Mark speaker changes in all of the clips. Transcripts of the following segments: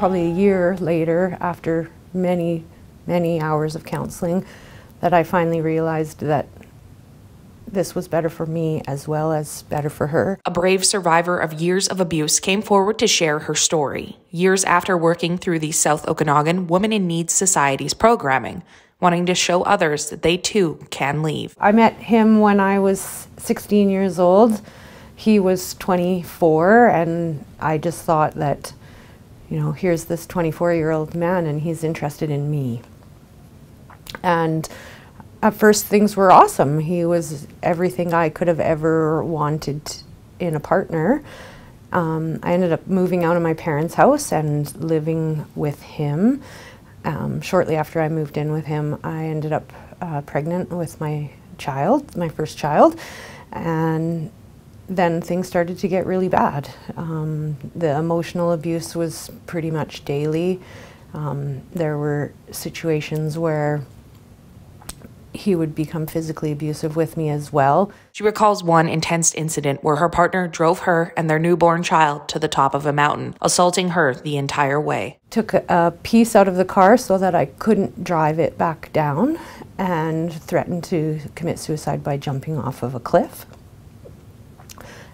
Speaker 1: probably a year later, after many, many hours of counseling, that I finally realized that this was better for me as well as better for her.
Speaker 2: A brave survivor of years of abuse came forward to share her story, years after working through the South Okanagan Women in Need Society's programming, wanting to show others that they too can leave.
Speaker 1: I met him when I was 16 years old. He was 24, and I just thought that, you know, here's this 24-year-old man and he's interested in me. And at first things were awesome. He was everything I could have ever wanted in a partner. I ended up moving out of my parents' house and living with him. Shortly after I moved in with him, I ended up pregnant with my child, my first child, and then things started to get really bad. The emotional abuse was pretty much daily. There were situations where he would become physically abusive with me as well.
Speaker 2: She recalls one intense incident where her partner drove her and their newborn child to the top of a mountain, assaulting her the entire way.
Speaker 1: Took a piece out of the car so that I couldn't drive it back down, and threatened to commit suicide by jumping off of a cliff.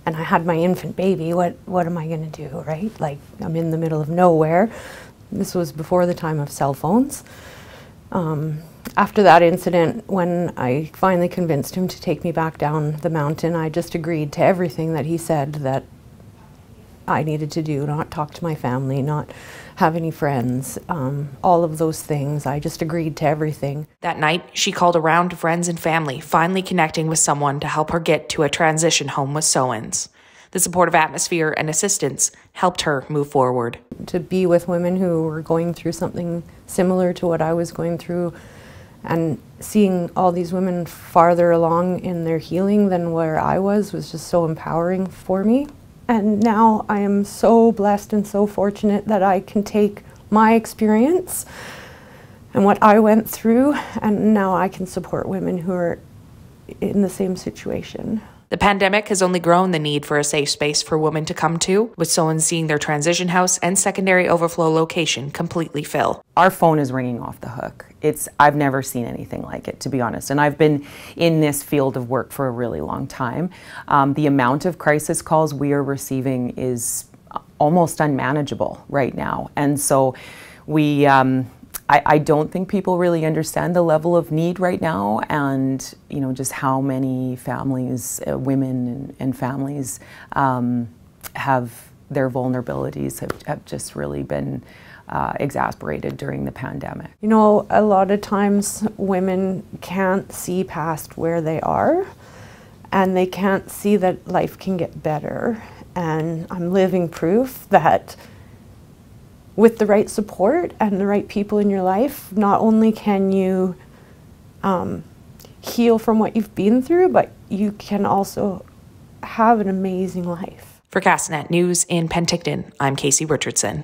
Speaker 1: And I had my infant baby. What am I going to do, right? Like, I'm in the middle of nowhere. This was before the time of cell phones. After that incident, when I finally convinced him to take me back down the mountain, I just agreed to everything that he said that I needed to do, not talk to my family, not have any friends, all of those things. I just agreed to everything.
Speaker 2: That night, she called around to friends and family, finally connecting with someone to help her get to a transition home with Sowens. The supportive atmosphere and assistance helped her move forward.
Speaker 1: To be with women who were going through something similar to what I was going through, and seeing all these women farther along in their healing than where I was just so empowering for me. And now I am so blessed and so fortunate that I can take my experience and what I went through, and now I can support women who are in the same situation.
Speaker 2: The pandemic has only grown the need for a safe space for women to come to, with Sowens seeing their transition house and secondary overflow location completely fill.
Speaker 3: Our phone is ringing off the hook. I've never seen anything like it, to be honest. And I've been in this field of work for a really long time. The amount of crisis calls we are receiving is almost unmanageable right now. And so I don't think people really understand the level of need right now, and you know, just how many families, women and families have their vulnerabilities have just really been exasperated during the pandemic.
Speaker 1: You know, a lot of times women can't see past where they are, and they can't see that life can get better. And I'm living proof that with the right support and the right people in your life, not only can you heal from what you've been through, but you can also have an amazing life.
Speaker 2: For Castanet News in Penticton, I'm Casey Richardson.